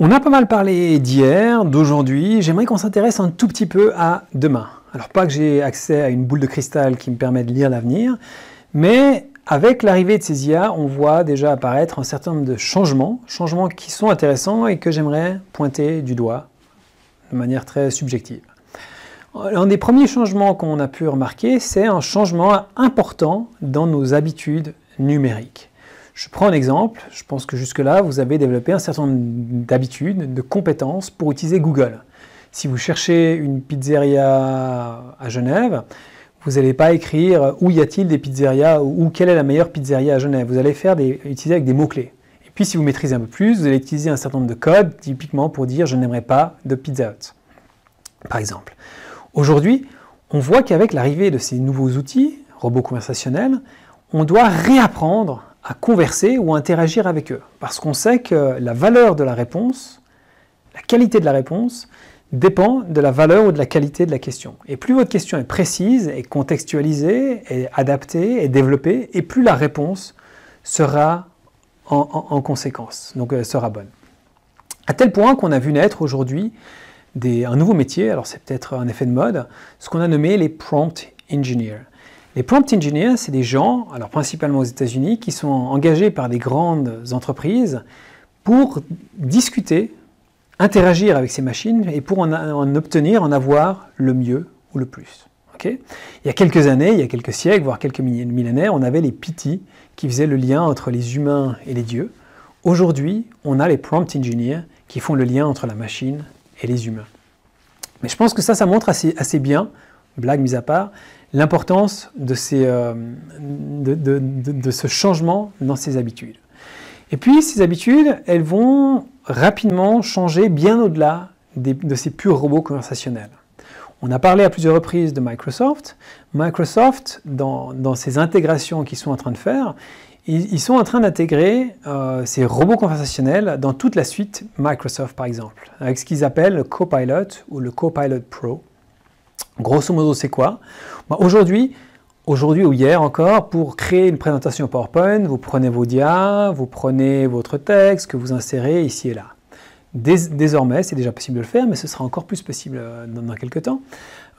On a pas mal parlé d'hier, d'aujourd'hui, j'aimerais qu'on s'intéresse un tout petit peu à demain. Alors pas que j'ai accès à une boule de cristal qui me permet de lire l'avenir, mais avec l'arrivée de ces IA, on voit déjà apparaître un certain nombre de changements qui sont intéressants et que j'aimerais pointer du doigt de manière très subjective. Un des premiers changements qu'on a pu remarquer, c'est un changement important dans nos habitudes numériques. Je prends un exemple, je pense que jusque-là, vous avez développé un certain nombre d'habitudes, de compétences pour utiliser Google. Si vous cherchez une pizzeria à Genève, vous n'allez pas écrire « où y a-t-il des pizzerias » ou « quelle est la meilleure pizzeria à Genève ?» Vous allez utiliser avec des mots-clés. Et puis si vous maîtrisez un peu plus, vous allez utiliser un certain nombre de codes, typiquement pour dire « je n'aimerais pas de Pizza Hut », par exemple. Aujourd'hui, on voit qu'avec l'arrivée de ces nouveaux outils, robots conversationnels, on doit réapprendre à converser ou à interagir avec eux. Parce qu'on sait que la valeur de la réponse, la qualité de la réponse, dépend de la valeur ou de la qualité de la question. Et plus votre question est précise, est contextualisée, est adaptée, est développée, et plus la réponse sera en conséquence, donc elle sera bonne. À tel point qu'on a vu naître aujourd'hui un nouveau métier, alors c'est peut-être un effet de mode, ce qu'on a nommé les prompt engineers. Les prompt engineers, c'est des gens, alors principalement aux États-Unis, qui sont engagés par des grandes entreprises pour discuter, interagir avec ces machines et pour en avoir le mieux ou le plus. Okay? Il y a quelques années, il y a quelques siècles, voire quelques millénaires, on avait les PT qui faisaient le lien entre les humains et les dieux. Aujourd'hui, on a les prompt engineers qui font le lien entre la machine et les humains. Mais je pense que ça montre assez bien, blague mise à part, l'importance de ce changement dans ces habitudes. Et puis, ces habitudes, elles vont rapidement changer bien au-delà de ces purs robots conversationnels. On a parlé à plusieurs reprises de Microsoft. Microsoft, dans ces intégrations qu'ils sont en train de faire, ils sont en train d'intégrer ces robots conversationnels dans toute la suite Microsoft, par exemple, avec ce qu'ils appellent le Copilot ou le Copilot Pro. Grosso modo, c'est quoi? Aujourd'hui ou hier encore, pour créer une présentation PowerPoint, vous prenez vos dias, vous prenez votre texte que vous insérez ici et là. Désormais, c'est déjà possible de le faire, mais ce sera encore plus possible dans quelques temps.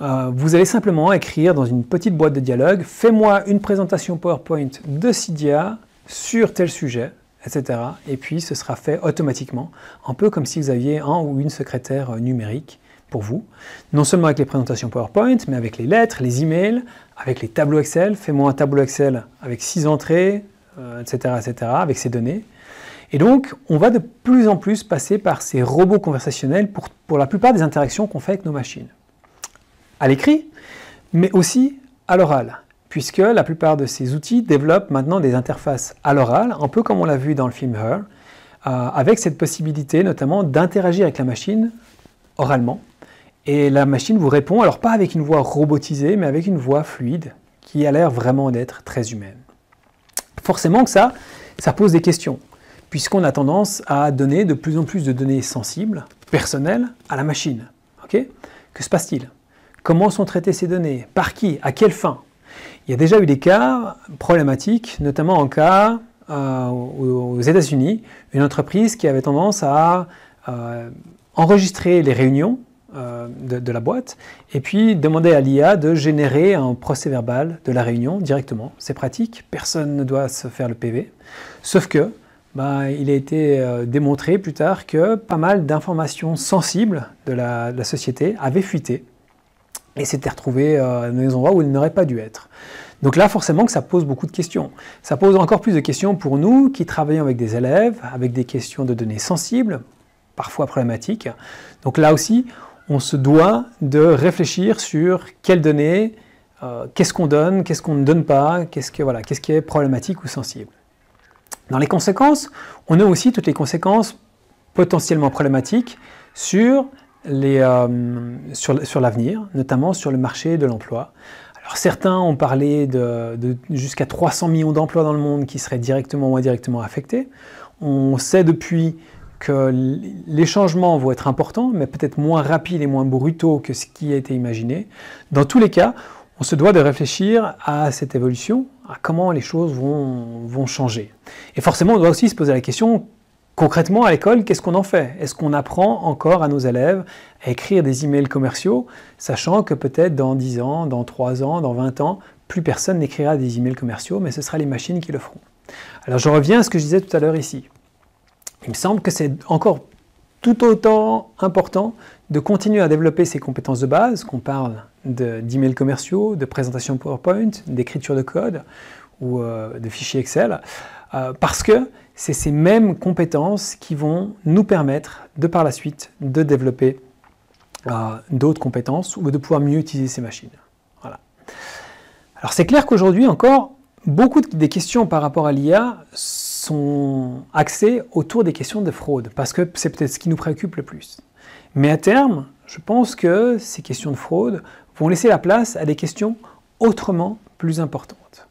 Vous allez simplement écrire dans une petite boîte de dialogue « Fais-moi une présentation PowerPoint de 6 dias sur tel sujet », etc. Et puis, ce sera fait automatiquement, un peu comme si vous aviez un ou une secrétaire numérique pour vous, non seulement avec les présentations PowerPoint, mais avec les lettres, les emails, avec les tableaux Excel. Fais-moi un tableau Excel avec 6 entrées, etc., avec ces données. Et donc, on va de plus en plus passer par ces robots conversationnels pour la plupart des interactions qu'on fait avec nos machines. À l'écrit, mais aussi à l'oral, puisque la plupart de ces outils développent maintenant des interfaces à l'oral, un peu comme on l'a vu dans le film Her, avec cette possibilité notamment d'interagir avec la machine oralement. Et la machine vous répond, alors pas avec une voix robotisée, mais avec une voix fluide, qui a l'air vraiment d'être très humaine. Forcément que ça pose des questions, puisqu'on a tendance à donner de plus en plus de données sensibles, personnelles, à la machine. Okay? Que se passe-t-il? Comment sont traitées ces données? Par qui? À quelle fin? Il y a déjà eu des cas problématiques, notamment en cas aux États-Unis, une entreprise qui avait tendance à enregistrer les réunions de la boîte et puis demander à l'IA de générer un procès-verbal de la réunion directement. C'est pratique, personne ne doit se faire le PV, sauf que il a été démontré plus tard que pas mal d'informations sensibles de la société avaient fuité et s'étaient retrouvées dans des endroits où elles n'auraient pas dû être. Donc là, forcément que ça pose beaucoup de questions. Ça pose encore plus de questions pour nous qui travaillons avec des élèves, avec des questions de données sensibles, parfois problématiques. Donc là aussi, on se doit de réfléchir sur quelles données, qu'est-ce qu'on donne, qu'est-ce qu'on ne donne pas, qu'est-ce qui est problématique ou sensible. Dans les conséquences, on a aussi toutes les conséquences potentiellement problématiques sur l'avenir, notamment sur le marché de l'emploi. Alors certains ont parlé de jusqu'à 300 millions d'emplois dans le monde qui seraient directement ou indirectement affectés. On sait depuis que les changements vont être importants, mais peut-être moins rapides et moins brutaux que ce qui a été imaginé. Dans tous les cas, on se doit de réfléchir à cette évolution, à comment les choses vont changer. Et forcément, on doit aussi se poser la question, concrètement, à l'école, qu'est-ce qu'on en fait? Est-ce qu'on apprend encore à nos élèves à écrire des emails commerciaux, sachant que peut-être dans 10 ans, dans 3 ans, dans 20 ans, plus personne n'écrira des emails commerciaux, mais ce sera les machines qui le feront. Alors je reviens à ce que je disais tout à l'heure ici. Il me semble que c'est encore tout autant important de continuer à développer ces compétences de base, qu'on parle d'emails commerciaux, de présentation PowerPoint, d'écriture de code ou de fichiers Excel, parce que c'est ces mêmes compétences qui vont nous permettre de par la suite de développer d'autres compétences ou de pouvoir mieux utiliser ces machines. Voilà. Alors c'est clair qu'aujourd'hui encore, beaucoup des questions par rapport à l'IA sont axées autour des questions de fraude, parce que c'est peut-être ce qui nous préoccupe le plus. Mais à terme, je pense que ces questions de fraude vont laisser la place à des questions autrement plus importantes.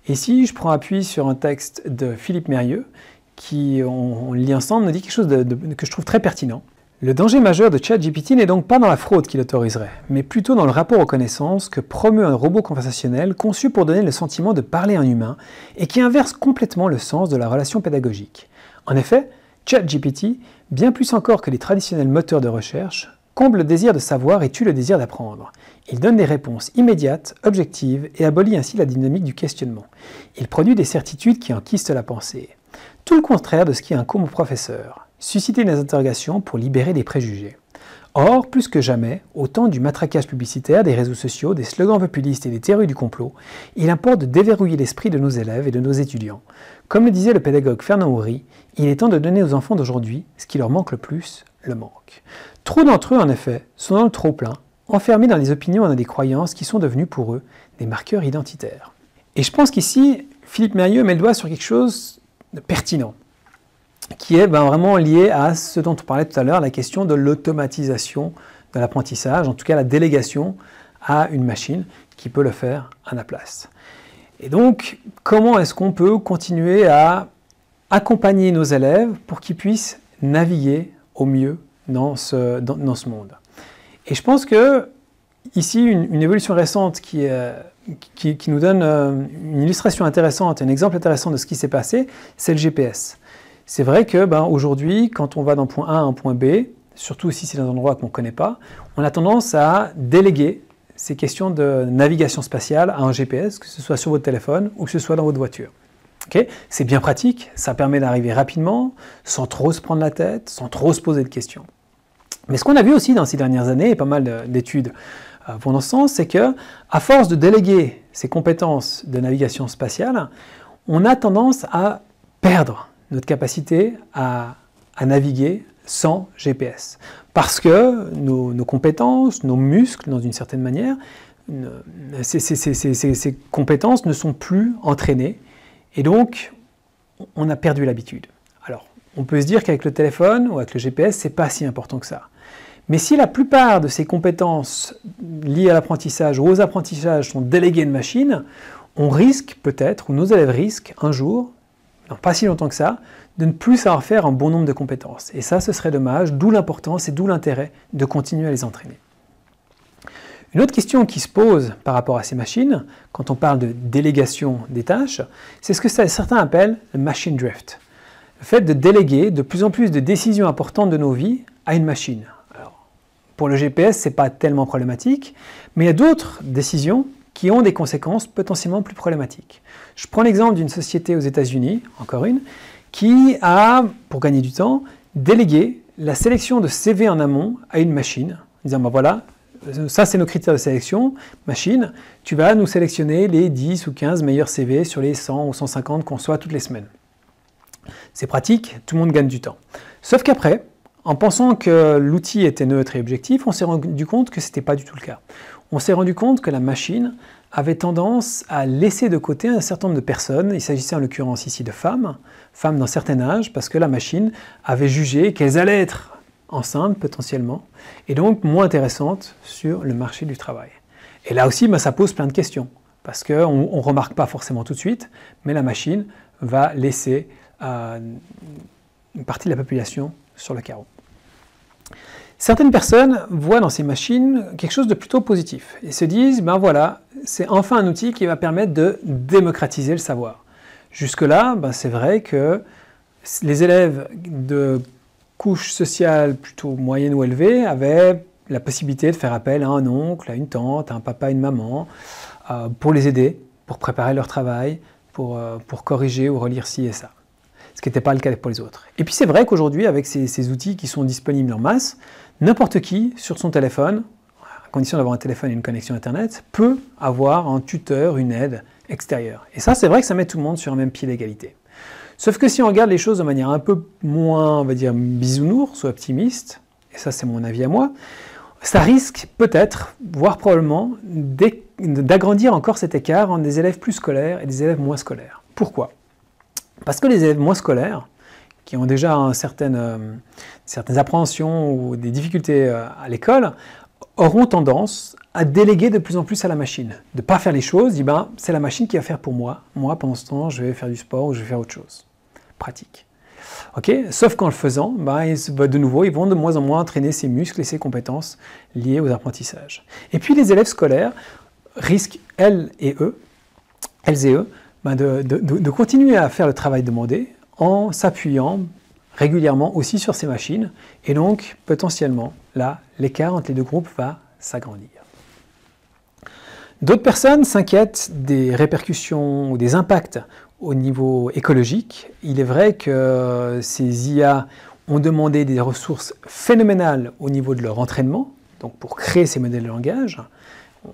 Ici, je prends appui sur un texte de Philippe Mérieux, qui, on le lit ensemble, nous dit quelque chose que je trouve très pertinent. Le danger majeur de ChatGPT n'est donc pas dans la fraude qu'il autoriserait, mais plutôt dans le rapport aux connaissances que promeut un robot conversationnel conçu pour donner le sentiment de parler à un humain et qui inverse complètement le sens de la relation pédagogique. En effet, ChatGPT, bien plus encore que les traditionnels moteurs de recherche, comble le désir de savoir et tue le désir d'apprendre. Il donne des réponses immédiates, objectives et abolit ainsi la dynamique du questionnement. Il produit des certitudes qui enquistent la pensée. Tout le contraire de ce qui incombe au professeur. Susciter des interrogations pour libérer des préjugés. Or, plus que jamais, au temps du matraquage publicitaire, des réseaux sociaux, des slogans populistes et des théories du complot, il importe de déverrouiller l'esprit de nos élèves et de nos étudiants. Comme le disait le pédagogue Fernand Houry, il est temps de donner aux enfants d'aujourd'hui ce qui leur manque le plus, le manque. Trop d'entre eux, en effet, sont dans le trop-plein, enfermés dans des opinions et dans des croyances qui sont devenues pour eux des marqueurs identitaires. Et je pense qu'ici, Philippe Mérieux met le doigt sur quelque chose de pertinent, qui est vraiment lié à ce dont on parlait tout à l'heure, la question de l'automatisation de l'apprentissage, en tout cas la délégation à une machine qui peut le faire à la place. Et donc, comment est-ce qu'on peut continuer à accompagner nos élèves pour qu'ils puissent naviguer au mieux dans ce monde? Et je pense que ici, une évolution récente qui nous donne une illustration intéressante, un exemple intéressant de ce qui s'est passé, c'est le GPS. C'est vrai que aujourd'hui, quand on va d'un point A à un point B, surtout si c'est dans un endroit qu'on ne connaît pas, on a tendance à déléguer ces questions de navigation spatiale à un GPS, que ce soit sur votre téléphone ou que ce soit dans votre voiture. Okay? C'est bien pratique, ça permet d'arriver rapidement, sans trop se prendre la tête, sans trop se poser de questions. Mais ce qu'on a vu aussi dans ces dernières années, et pas mal d'études vont dans ce sens, c'est que à force de déléguer ces compétences de navigation spatiale, on a tendance à perdre notre capacité à naviguer sans GPS. Parce que nos compétences, nos muscles, dans une certaine manière, ces compétences ne sont plus entraînées. Et donc, on a perdu l'habitude. Alors, on peut se dire qu'avec le téléphone ou avec le GPS, c'est pas si important que ça. Mais si la plupart de ces compétences liées à l'apprentissage ou aux apprentissages sont déléguées à une machine, on risque peut-être, ou nos élèves risquent un jour, non pas si longtemps que ça, de ne plus savoir faire un bon nombre de compétences. Et ça, ce serait dommage, d'où l'importance et d'où l'intérêt de continuer à les entraîner. Une autre question qui se pose par rapport à ces machines, quand on parle de délégation des tâches, c'est ce que certains appellent le machine drift. Le fait de déléguer de plus en plus de décisions importantes de nos vies à une machine. Alors, pour le GPS, ce n'est pas tellement problématique, mais il y a d'autres décisions qui ont des conséquences potentiellement plus problématiques. Je prends l'exemple d'une société aux États-Unis, encore une, qui a, pour gagner du temps, délégué la sélection de CV en amont à une machine, en disant voilà, ça c'est nos critères de sélection, machine, tu vas nous sélectionner les 10 ou 15 meilleurs CV sur les 100 ou 150 qu'on reçoit toutes les semaines. C'est pratique, tout le monde gagne du temps. Sauf qu'après, en pensant que l'outil était neutre et objectif, on s'est rendu compte que ce n'était pas du tout le cas. On s'est rendu compte que la machine avait tendance à laisser de côté un certain nombre de personnes. Il s'agissait en l'occurrence ici de femmes d'un certain âge, parce que la machine avait jugé qu'elles allaient être enceintes potentiellement, et donc moins intéressantes sur le marché du travail. Et là aussi, ça pose plein de questions, parce qu'on ne remarque pas forcément tout de suite, mais la machine va laisser une partie de la population sur le carreau. Certaines personnes voient dans ces machines quelque chose de plutôt positif et se disent, voilà, c'est enfin un outil qui va permettre de démocratiser le savoir. Jusque-là, c'est vrai que les élèves de couche sociale plutôt moyenne ou élevée avaient la possibilité de faire appel à un oncle, à une tante, à un papa, à une maman, pour les aider, pour préparer leur travail, pour corriger ou relire ci et ça. Ce qui n'était pas le cas pour les autres. Et puis c'est vrai qu'aujourd'hui, avec ces outils qui sont disponibles en masse, n'importe qui, sur son téléphone, à condition d'avoir un téléphone et une connexion Internet, peut avoir un tuteur, une aide extérieure. Et ça, c'est vrai que ça met tout le monde sur un même pied d'égalité. Sauf que si on regarde les choses de manière un peu moins, on va dire, bisounours ou optimiste, et ça c'est mon avis à moi, ça risque peut-être, voire probablement, d'agrandir encore cet écart entre des élèves plus scolaires et des élèves moins scolaires. Pourquoi ? Parce que les élèves moins scolaires, qui ont déjà certaines appréhensions ou des difficultés à l'école, auront tendance à déléguer de plus en plus à la machine. De ne pas faire les choses, dire ben, c'est la machine qui va faire pour moi. Moi, pendant ce temps, je vais faire du sport ou je vais faire autre chose. Pratique. Okay. Sauf qu'en le faisant, de nouveau, ils vont de moins en moins entraîner ces muscles et ces compétences liées aux apprentissages. Et puis les élèves scolaires risquent, elles et eux, de continuer à faire le travail demandé en s'appuyant régulièrement aussi sur ces machines. Et donc, potentiellement, là, l'écart entre les deux groupes va s'agrandir. D'autres personnes s'inquiètent des répercussions ou des impacts au niveau écologique. Il est vrai que ces IA ont demandé des ressources phénoménales au niveau de leur entraînement, donc pour créer ces modèles de langage.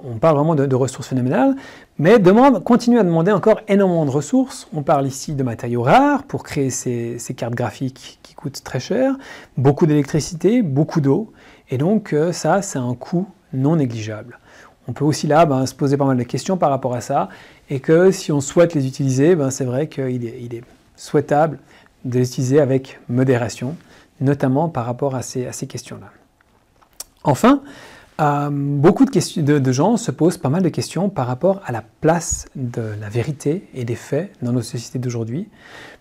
On parle vraiment de ressources phénoménales, mais continuent à demander encore énormément de ressources. On parle ici de matériaux rares pour créer ces cartes graphiques qui coûtent très cher, beaucoup d'électricité, beaucoup d'eau, et donc ça, c'est un coût non négligeable. On peut aussi là se poser pas mal de questions par rapport à ça, et que si on souhaite les utiliser, c'est vrai qu'il est souhaitable de les utiliser avec modération, notamment par rapport à ces questions-là. Enfin, beaucoup de gens se posent pas mal de questions par rapport à la place de la vérité et des faits dans nos sociétés d'aujourd'hui,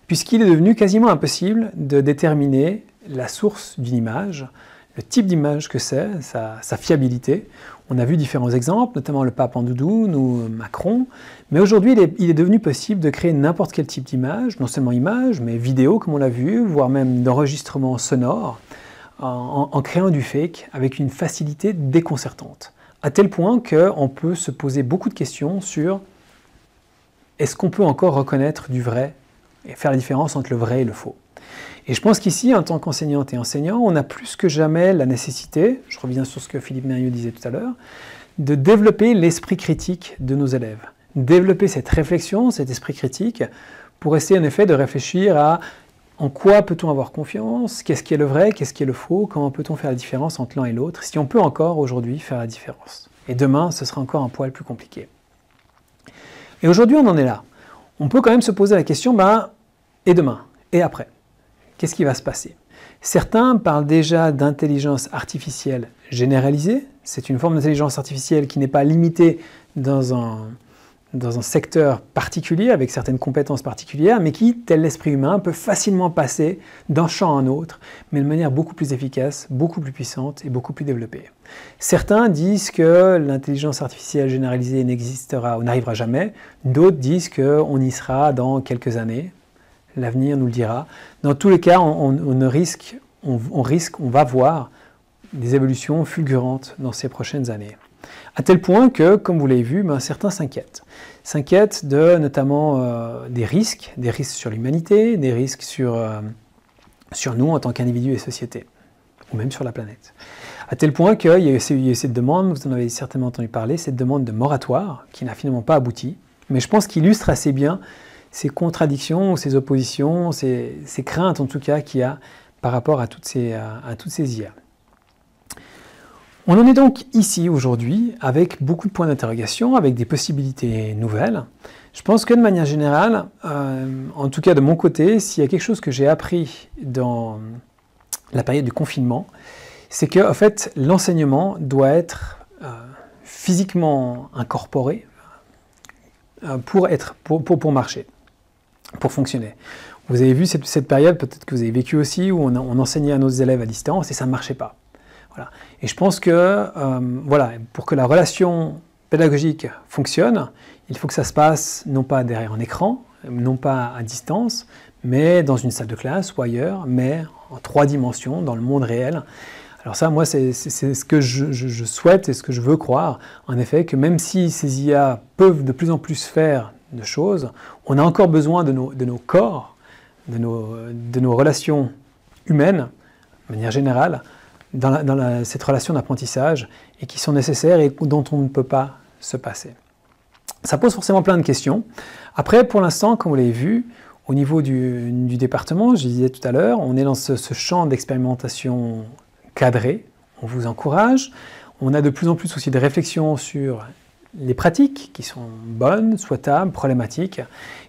puisqu'il est devenu quasiment impossible de déterminer la source d'une image, le type d'image que c'est, sa fiabilité. On a vu différents exemples, notamment le pape en doudoune ou Macron, mais aujourd'hui il est devenu possible de créer n'importe quel type d'image, non seulement image, mais vidéo comme on l'a vu, voire même d'enregistrement sonore, en créant du fake avec une facilité déconcertante, à tel point qu'on peut se poser beaucoup de questions sur est-ce qu'on peut encore reconnaître du vrai et faire la différence entre le vrai et le faux. Et je pense qu'ici, en tant qu'enseignante et enseignant, on a plus que jamais la nécessité, je reviens sur ce que Philippe Mérieux disait tout à l'heure, de développer l'esprit critique de nos élèves. Développer cette réflexion, cet esprit critique, pour essayer en effet de réfléchir à en quoi peut-on avoir confiance, qu'est-ce qui est le vrai, qu'est-ce qui est le faux, comment peut-on faire la différence entre l'un et l'autre, si on peut encore aujourd'hui faire la différence. Et demain, ce sera encore un poil plus compliqué. Et aujourd'hui, on en est là. On peut quand même se poser la question, et demain, et après ? Qu'est-ce qui va se passer? Certains parlent déjà d'intelligence artificielle généralisée. C'est une forme d'intelligence artificielle qui n'est pas limitée dans un secteur particulier, avec certaines compétences particulières, mais qui, tel l'esprit humain, peut facilement passer d'un champ à un autre, mais de manière beaucoup plus efficace, beaucoup plus puissante et beaucoup plus développée. Certains disent que l'intelligence artificielle généralisée n'existera ou n'arrivera jamais. D'autres disent qu'on y sera dans quelques années. L'avenir nous le dira. Dans tous les cas, on va voir des évolutions fulgurantes dans ces prochaines années. À tel point que, comme vous l'avez vu, certains s'inquiètent. S'inquiètent de notamment des risques sur l'humanité, des risques sur nous en tant qu'individus et société, ou même sur la planète. À tel point qu'il y a eu cette demande, vous en avez certainement entendu parler, cette demande de moratoire, qui n'a finalement pas abouti, mais je pense qu'il illustre assez bien ces contradictions, ces oppositions, ces craintes en tout cas qu'il y a par rapport à toutes ces IA. On en est donc ici aujourd'hui avec beaucoup de points d'interrogation, avec des possibilités nouvelles. Je pense que de manière générale, en tout cas de mon côté, s'il y a quelque chose que j'ai appris dans la période du confinement, c'est que en fait, l'enseignement doit être physiquement incorporé pour marcher, pour fonctionner. Vous avez vu cette période, peut-être que vous avez vécu aussi, où on enseignait à nos élèves à distance et ça ne marchait pas. Voilà. Et je pense que pour que la relation pédagogique fonctionne, il faut que ça se passe non pas derrière un écran, non pas à distance, mais dans une salle de classe ou ailleurs, mais en 3 dimensions, dans le monde réel. Alors ça, moi, c'est ce que je souhaite et ce que je veux croire, en effet, que même si ces IA peuvent de plus en plus faire de choses, on a encore besoin de nos corps, de nos relations humaines, de manière générale, dans cette relation d'apprentissage, et qui sont nécessaires et dont on ne peut pas se passer. Ça pose forcément plein de questions. Après, pour l'instant, comme vous l'avez vu, au niveau du département, je disais tout à l'heure, on est dans ce champ d'expérimentation cadré, on vous encourage. On a de plus en plus aussi de réflexions sur les pratiques qui sont bonnes, souhaitables, problématiques.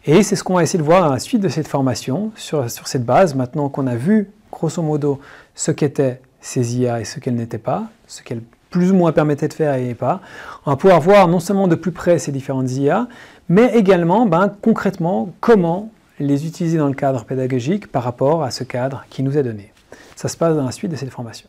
Et c'est ce qu'on va essayer de voir dans la suite de cette formation, sur cette base, maintenant qu'on a vu, grosso modo, ce qu'étaient ces IA et ce qu'elles n'étaient pas, ce qu'elles plus ou moins permettaient de faire et pas. On va pouvoir voir non seulement de plus près ces différentes IA, mais également concrètement comment les utiliser dans le cadre pédagogique par rapport à ce cadre qui nous est donné. Ça se passe dans la suite de cette formation.